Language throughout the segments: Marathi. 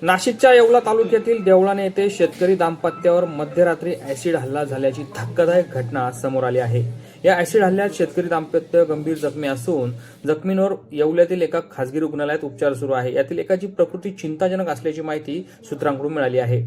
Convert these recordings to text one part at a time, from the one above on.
नाशिकच्या येवला तालुक्यातील देवळाणे येथे शेतकरी दाम्पत्यावर मध्यरात्री ॲसिड हल्ला झाल्याची धक्कादायक घटना समोर आली आहे। या ॲसिड हल्ल्यात शेतकरी दाम्पत्य गंभीर जखमी असून जखमींवर येवल्यातील एका खासगी रुग्णालयात उपचार सुरू आहे। यातील एकाची प्रकृती चिंताजनक असल्याची माहिती सूत्रांकडून मिळाली आहे।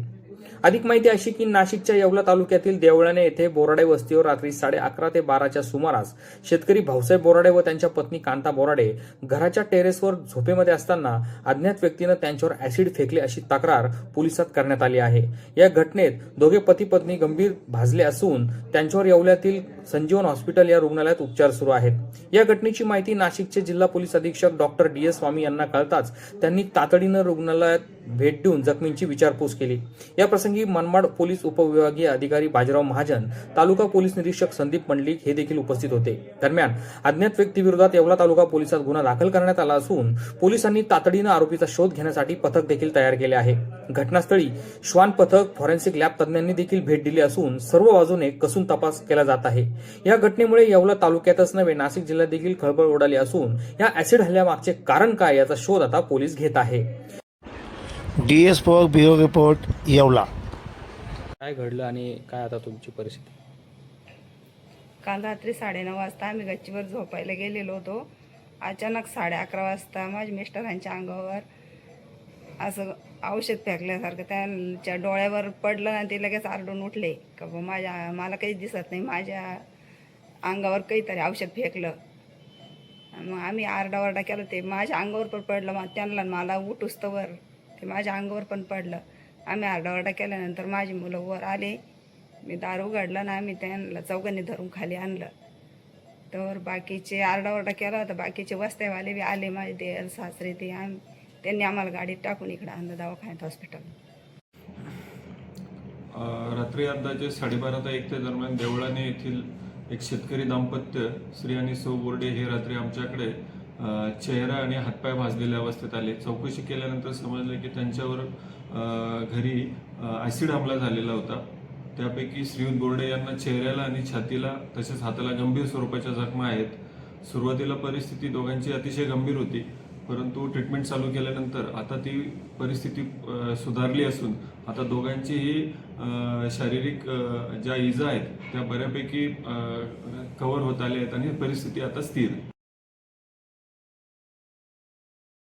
अधिक माहिती अशी की नाशिकच्या येवला तालुक्यातील देवळाणे येथे बोराडे वस्तीवर रात्री 11:30 ते 12च्या सुमारास शेतकरी भाऊसाहेब बोराडे व त्यांच्या पत्नी कांता बोराडे घराच्या टेरेसवर झोपेमध्ये असताना अज्ञात व्यक्तीने त्यांच्यावर ॲसिड फेकले अशी तक्रार पोलिसात करण्यात आली आहे। या घटनेत दोघे पती पत्नी गंभीर भाजले असून त्यांच्यावर येवल्यातील संजीवन हॉस्पिटल या रुग्णालयात उपचार सुरू आहेत। या घटनेची माहिती नाशिकचे जिल्हा पोलीस अधीक्षक डॉक्टर DS स्वामी यांना कळताच त्यांनी तातडीने रुग्णालयात भेट देऊन जखमींची विचारपूस केली। या प्रसंगी मनमाड पोलीस उपविभागीय अधिकारी बाजीराव महाजन, तालुका पोलीस निरीक्षक संदीप मंडलिक हे देखील उपस्थित होते। दरम्यान अज्ञात व्यक्तीविरोधात येवला तालुका पोलिसात गुन्हा दाखल करण्यात आला असून पोलिसांनी तातडीने आरोपीचा शोध घेण्यासाठी पथक देखील तयार केले आहे। घटनास्थळी श्वान पथक, फॉरेन्सिक लॅब तज्ञांनी देखील भेट दिली असून सर्व बाजूने कसून तपास केला जात आहे। या घटनेमुळे येवला तालुक्यातच नव्हे नाशिक जिल्ह्यात देखील खळबळ उडाली असून या ॲसिड हल्ल्यामागचे कारण काय याचा शोध आता पोलीस घेत आहे। DS पॉग bureau report Yeola. काय घडलं आणि काय आता तुमची परिस्थिती? काल रात्री 9:30 वाजता आम्ही गच्चीवर झोपायला गेलेलो होतो। अचानक 11:30 वाजता माझ्या मिस्टरांच्या अंगावर असं औषध फेकल्यासारखं त्यांच्या डोळ्यावर पडलं आणि ते लगेच आरडून उठले का मला काही दिसत नाही, माझ्या अंगावर काहीतरी औषध फेकलं। मग आम्ही आरडाओरडा केला, ते माझ्या अंगावर पण पडलं, मग त्यांना मला उठूस्तवर ते माझ्या अंगावर पण पडलं। आम्ही आरडाओरडा केल्यानंतर माझी मुलं वर आले, मी दार उघडलं आणि आम्ही त्यांना चौघांनी धरून खाली आणलं। तर बाकीचे आरडाओरडा केला होता, बाकीचे वस्त्यावाले बी आले, माझे देर सासरे ते त्यांनी आम्हाला गाडीत टाकून इकडे आणलं दवाखान्यात हॉस्पिटल। रात्री अंदाजे 12:30 ते 1 दरम्यान देवळाणे येथील एक शेतकरी दाम्पत्य श्री आणि सौ बोर्डे हे रात्री आमच्याकडे चेहरा आणि हातपाय भाजलेल्या अवस्थेत आले। चौकशी केल्यानंतर समजले की त्यांच्यावर घरी ॲसिड हमला झालेला होता। त्यापैकी श्रीयुत बोर्डे यांना चेहऱ्याला आणि छातीला तसेच हाताला गंभीर स्वरूपाच्या जखमा आहेत। सुरुवातीला परिस्थिती दोघांची अतिशय गंभीर होती, परंतु ट्रीटमेंट चालू केल्यानंतर आता ती परिस्थिती सुधारली असून आता दोघांचीही शारीरिक ज्या इजा आहेत त्या बऱ्यापैकी कव्हर होत आल्या आहेत आणि परिस्थिती आता स्थिर आहे।